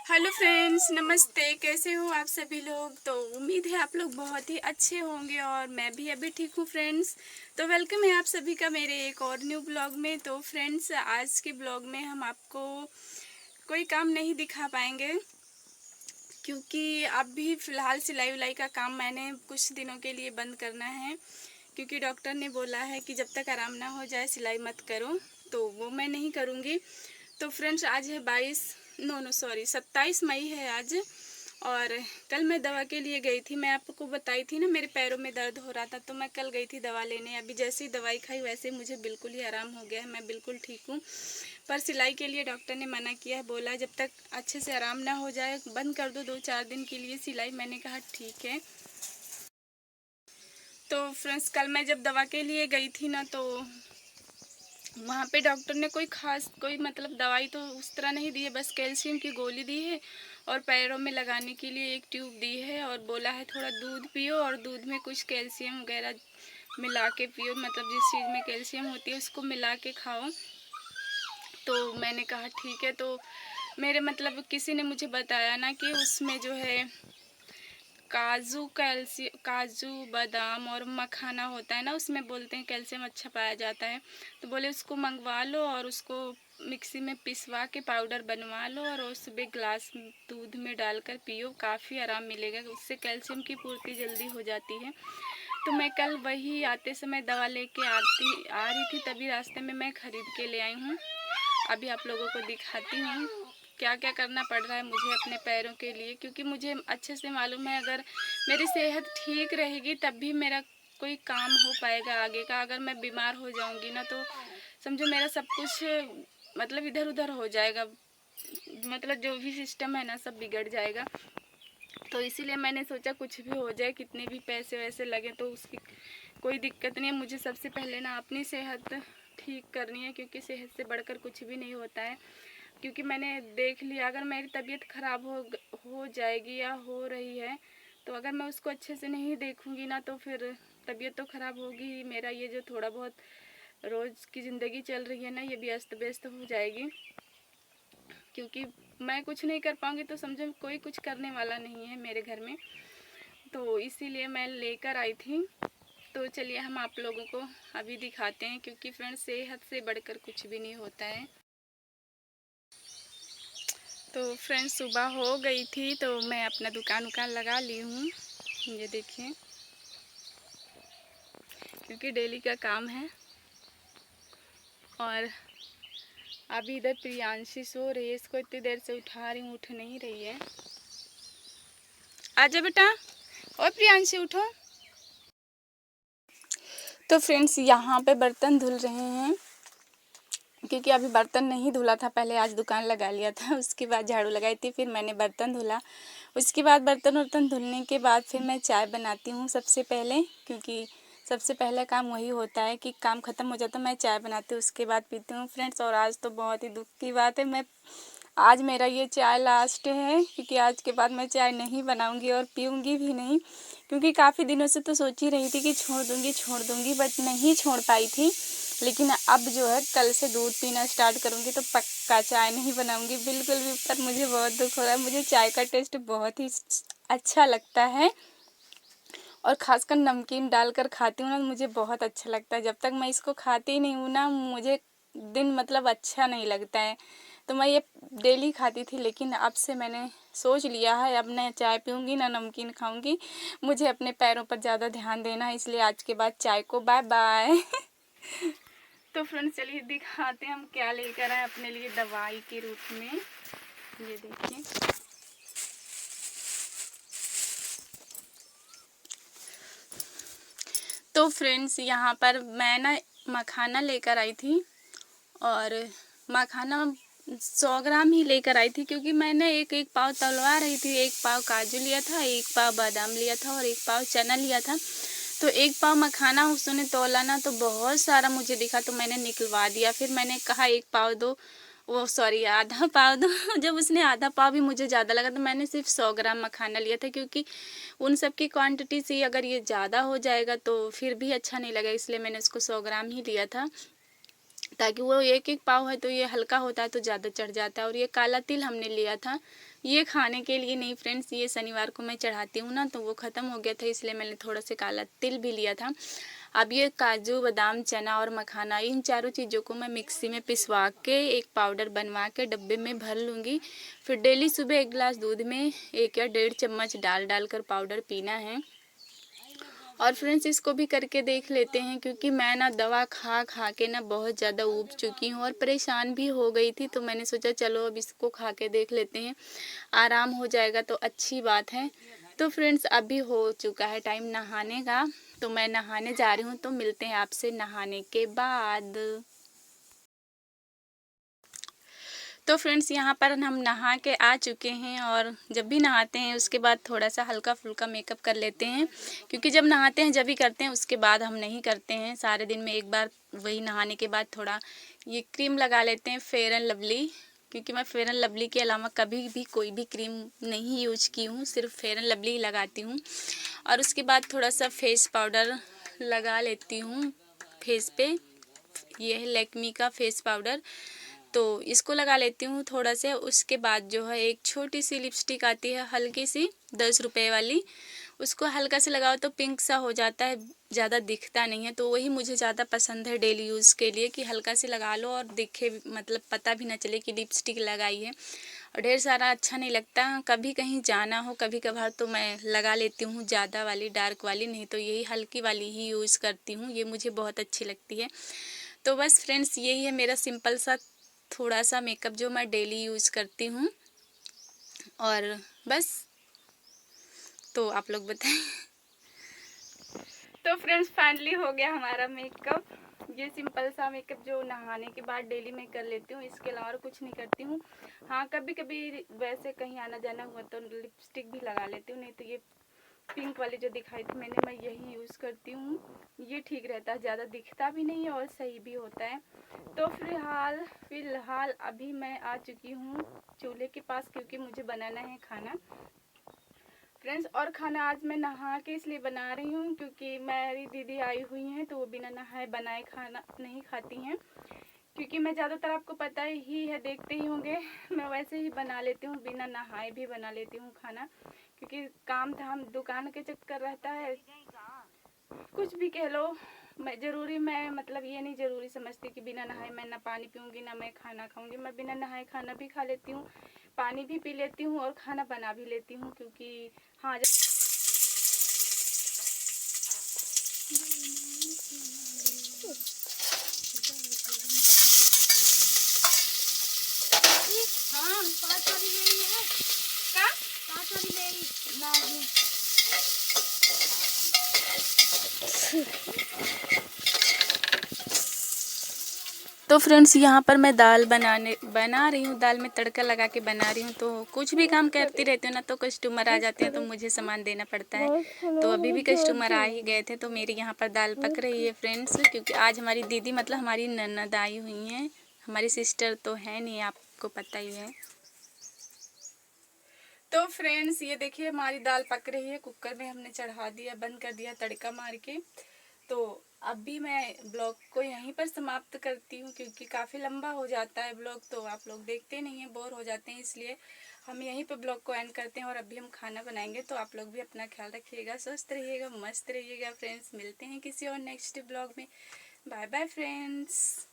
Hello friends, नमस्ते। कैसे हो आप सभी लोग? तो उम्मीद है आप लोग बहुत ही अच्छे होंगे और मैं भी अभी ठीक हूँ फ्रेंड्स। तो वेलकम है आप सभी का मेरे एक और न्यू ब्लॉग में। तो फ्रेंड्स, आज के ब्लॉग में हम आपको कोई काम नहीं दिखा पाएंगे क्योंकि अभी फ़िलहाल सिलाई उलाई का काम मैंने कुछ दिनों के लिए बंद करना है, क्योंकि डॉक्टर ने बोला है कि जब तक आराम ना हो जाए सिलाई मत करो, तो वो मैं नहीं करूँगी। तो फ्रेंड्स, आज है 27 मई है आज। और कल मैं दवा के लिए गई थी। मैं आपको बताई थी ना, मेरे पैरों में दर्द हो रहा था, तो मैं कल गई थी दवा लेने। अभी जैसे ही दवाई खाई वैसे ही मुझे बिल्कुल ही आराम हो गया है, मैं बिल्कुल ठीक हूँ। पर सिलाई के लिए डॉक्टर ने मना किया है, बोला है जब तक अच्छे से आराम ना हो जाए बंद कर दो 2-4 दिन के लिए सिलाई। मैंने कहा ठीक है। तो फ्रेंड्स, कल मैं जब दवा के लिए गई थी ना, तो वहाँ पे डॉक्टर ने कोई मतलब दवाई तो उस तरह नहीं दी है, बस कैल्शियम की गोली दी है और पैरों में लगाने के लिए एक ट्यूब दी है और बोला है थोड़ा दूध पियो और दूध में कुछ कैल्शियम वगैरह मिला के पियो, मतलब जिस चीज़ में कैल्शियम होती है उसको मिला के खाओ। तो मैंने कहा ठीक है। तो मेरे मतलब किसी ने मुझे बताया ना कि उसमें जो है काजू बादाम और मखाना होता है ना, उसमें बोलते हैं कैल्शियम अच्छा पाया जाता है। तो बोले उसको मंगवा लो और उसको मिक्सी में पिसवा के पाउडर बनवा लो और सुबह ग्लास दूध में डालकर पियो, काफ़ी आराम मिलेगा, उससे कैल्शियम की पूर्ति जल्दी हो जाती है। तो मैं कल वही आते समय दवा लेके आ रही थी, तभी रास्ते में मैं ख़रीद के ले आई हूँ। अभी आप लोगों को दिखाती हूँ क्या क्या करना पड़ रहा है मुझे अपने पैरों के लिए, क्योंकि मुझे अच्छे से मालूम है अगर मेरी सेहत ठीक रहेगी तब भी मेरा कोई काम हो पाएगा आगे का। अगर मैं बीमार हो जाऊंगी ना, तो समझो मेरा सब कुछ मतलब इधर उधर हो जाएगा, मतलब जो भी सिस्टम है ना सब बिगड़ जाएगा। तो इसीलिए मैंने सोचा कुछ भी हो जाए, कितने भी पैसे वैसे लगे तो उसकी कोई दिक्कत नहीं है। मुझे सबसे पहले ना अपनी सेहत ठीक करनी है, क्योंकि सेहत से बढ़कर कुछ भी नहीं होता है। क्योंकि मैंने देख लिया, अगर मेरी तबीयत ख़राब हो जाएगी या हो रही है, तो अगर मैं उसको अच्छे से नहीं देखूँगी ना, तो फिर तबीयत तो ख़राब होगी ही। मेरा ये जो थोड़ा बहुत रोज़ की ज़िंदगी चल रही है ना, ये भी अस्त व्यस्त हो जाएगी, क्योंकि मैं कुछ नहीं कर पाऊँगी तो समझो कोई कुछ करने वाला नहीं है मेरे घर में। तो इसीलिए मैं लेकर आई थी। तो चलिए हम आप लोगों को अभी दिखाते हैं, क्योंकि फ्रेंड्स सेहत से बढ़कर कुछ भी नहीं होता है। तो फ्रेंड्स, सुबह हो गई थी तो मैं अपना दुकान लगा ली हूँ, ये देखिए, क्योंकि डेली का काम है। और अभी इधर प्रियांशी सो रही है, इसको इतनी देर से उठा रही हूँ, उठ नहीं रही है। आजा बेटा, और प्रियांशी उठो। तो फ्रेंड्स, यहाँ पे बर्तन धुल रहे हैं, क्योंकि अभी बर्तन नहीं धुला था, पहले आज दुकान लगा लिया था, उसके बाद झाड़ू लगाई थी, फिर मैंने बर्तन धुला। उसके बाद बर्तन धुलने के बाद फिर मैं चाय बनाती हूँ सबसे पहले, क्योंकि सबसे पहला काम वही होता है कि काम ख़त्म हो जाता है, मैं चाय बनाती हूँ उसके बाद पीती हूँ फ्रेंड्स। और आज तो बहुत ही दुख की बात है, आज मेरा ये चाय लास्ट है, क्योंकि आज के बाद मैं चाय नहीं बनाऊँगी और पीऊँगी भी नहीं, क्योंकि काफ़ी दिनों से तो सोच ही रही थी कि छोड़ दूँगी, बट नहीं छोड़ पाई थी। लेकिन अब जो है कल से दूध पीना स्टार्ट करूँगी तो पक्का चाय नहीं बनाऊँगी बिल्कुल भी। पर मुझे बहुत दुख हो रहा है, मुझे चाय का टेस्ट बहुत ही अच्छा लगता है और ख़ासकर नमकीन डालकर खाती हूँ ना, मुझे बहुत अच्छा लगता है। जब तक मैं इसको खाती नहीं हूँ ना, मुझे दिन मतलब अच्छा नहीं लगता है। तो मैं ये डेली खाती थी, लेकिन अब से मैंने सोच लिया है अब ना चाय पीऊँगी ना नमकीन खाऊँगी। मुझे अपने पैरों पर ज़्यादा ध्यान देना है, इसलिए आज के बाद चाय को बाय बाय। तो फ्रेंड्स, चलिए दिखाते हैं हम क्या लेकर आए अपने लिए दवाई के रूप में। ये देखिए, तो फ्रेंड्स यहाँ पर मैं ना मखाना लेकर आई थी, और मखाना 100 ग्राम ही लेकर आई थी, क्योंकि मैंने एक पाव तलवा रही थी। 1 पाव काजू लिया था, 1 पाव बादाम लिया था और 1 पाव चना लिया था। तो 1 पाव मखाना उसने तोला ना, तो बहुत सारा मुझे दिखा, तो मैंने निकलवा दिया। फिर मैंने कहा 1 पाव दो, वो सॉरी आधा पाव दो। जब उसने आधा पाव भी मुझे ज़्यादा लगा, तो मैंने सिर्फ 100 ग्राम मखाना लिया था, क्योंकि उन सब की क्वांटिटी से अगर ये ज़्यादा हो जाएगा तो फिर भी अच्छा नहीं लगेगा, इसलिए मैंने उसको 100 ग्राम ही लिया था। ताकि वो 1 पाव है तो ये हल्का होता है तो ज़्यादा चढ़ जाता है। और ये काला तिल हमने लिया था, ये खाने के लिए नहीं फ्रेंड्स, ये शनिवार को मैं चढ़ाती हूँ ना, तो वो ख़त्म हो गया था, इसलिए मैंने थोड़ा सा काला तिल भी लिया था। अब ये काजू बादाम चना और मखाना, इन चारों चीज़ों को मैं मिक्सी में पिसवा के एक पाउडर बनवा के डब्बे में भर लूँगी। फिर डेली सुबह 1 गिलास दूध में 1 या 1.5 चम्मच डाल कर पाउडर पीना है। और फ्रेंड्स इसको भी करके देख लेते हैं, क्योंकि मैं ना दवा खा खा के ना बहुत ज़्यादा ऊब चुकी हूँ और परेशान भी हो गई थी। तो मैंने सोचा चलो अब इसको खा के देख लेते हैं, आराम हो जाएगा तो अच्छी बात है। तो फ्रेंड्स अभी हो चुका है टाइम नहाने का, तो मैं नहाने जा रही हूँ। तो मिलते हैं आपसे नहाने के बाद। तो फ्रेंड्स यहाँ पर हम नहा के आ चुके हैं, और जब भी नहाते हैं उसके बाद थोड़ा सा हल्का फुल्का मेकअप कर लेते हैं, क्योंकि जब नहाते हैं जब भी करते हैं, उसके बाद हम नहीं करते हैं। सारे दिन में एक बार वही नहाने के बाद थोड़ा ये क्रीम लगा लेते हैं, फेयर एंड लवली, क्योंकि मैं फेयर एंड लवली के अलावा कभी भी कोई भी क्रीम नहीं यूज की हूँ, सिर्फ फेयर एंड लवली ही लगाती हूँ। और उसके बाद थोड़ा सा फेस पाउडर लगा लेती हूँ फेस पे। ये है लैक्मी का फेस पाउडर, तो इसको लगा लेती हूँ थोड़ा से। उसके बाद जो है एक छोटी सी लिपस्टिक आती है हल्की सी 10 रुपये वाली, उसको हल्का से लगाओ तो पिंक सा हो जाता है, ज़्यादा दिखता नहीं है। तो वही मुझे ज़्यादा पसंद है डेली यूज़ के लिए, कि हल्का से लगा लो और दिखे, मतलब पता भी ना चले कि लिपस्टिक लगाई है। और ढेर सारा अच्छा नहीं लगता, कभी कहीं जाना हो कभी कभार तो मैं लगा लेती हूँ ज़्यादा वाली डार्क वाली, नहीं तो यही हल्की वाली ही यूज़ करती हूँ, ये मुझे बहुत अच्छी लगती है। तो बस फ्रेंड्स यही है मेरा सिंपल सा थोड़ा सा मेकअप जो मैं डेली यूज़ करती हूँ, और बस। तो आप लोग बताएं। तो फ्रेंड्स फाइनली हो गया हमारा मेकअप। ये सिंपल सा मेकअप जो नहाने के बाद डेली मैं कर लेती हूँ, इसके अलावा और कुछ नहीं करती हूँ। हाँ कभी कभी वैसे कहीं आना जाना हुआ तो लिपस्टिक भी लगा लेती हूँ, नहीं तो ये पिंक वाली जो दिखाई थी मैंने, मैं यही यूज़ करती हूँ। ये ठीक रहता है, ज़्यादा दिखता भी नहीं है और सही भी होता है। तो फिलहाल अभी मैं आ चुकी हूँ चूल्हे के पास, क्योंकि मुझे बनाना है खाना फ्रेंड्स। और खाना आज मैं नहा के इसलिए बना रही हूँ, क्योंकि मेरी दीदी आई हुई हैं, तो वो बिना नहाए बनाए खाना नहीं खाती हैं। क्योंकि मैं ज़्यादातर, आपको पता ही है, देखते ही होंगे, मैं वैसे ही बना लेती हूँ, बिना नहाए भी बना लेती हूँ खाना, क्योंकि काम धाम दुकान के चक्कर रहता है, कुछ भी कह लो। मैं मतलब ये नहीं ज़रूरी समझती कि बिना नहाए मैं ना पानी पीऊँगी ना मैं खाना खाऊँगी। मैं बिना नहाए खाना भी खा लेती हूँ, पानी भी पी लेती हूँ और खाना बना भी लेती हूँ, क्योंकि हाँ हाँ 5 वाली ले है का 5 वाली ले ना। तो फ्रेंड्स यहाँ पर मैं दाल बना रही हूँ, दाल में तड़का लगा के बना रही हूँ। तो कुछ भी काम करती रहती हूँ ना, तो कस्टमर आ जाते हैं तो मुझे सामान देना पड़ता है। तो अभी भी कस्टमर आ ही गए थे, तो मेरी यहाँ पर दाल पक रही है फ्रेंड्स, क्योंकि आज हमारी दीदी मतलब हमारी ननद आई हुई हैं, हमारी सिस्टर तो है नहीं, आपको पता ही है। तो फ्रेंड्स ये देखिए हमारी दाल पक रही है, कुकर में हमने चढ़ा दिया, बंद कर दिया तड़का मार के। तो अभी मैं ब्लॉग को यहीं पर समाप्त करती हूँ, क्योंकि काफ़ी लंबा हो जाता है ब्लॉग, तो आप लोग देखते नहीं हैं, बोर हो जाते हैं, इसलिए हम यहीं पर ब्लॉग को एंड करते हैं। और अभी हम खाना बनाएंगे, तो आप लोग भी अपना ख्याल रखिएगा, स्वस्थ रहिएगा, मस्त रहिएगा फ्रेंड्स। मिलते हैं किसी और नेक्स्ट ब्लॉग में। Bye bye friends.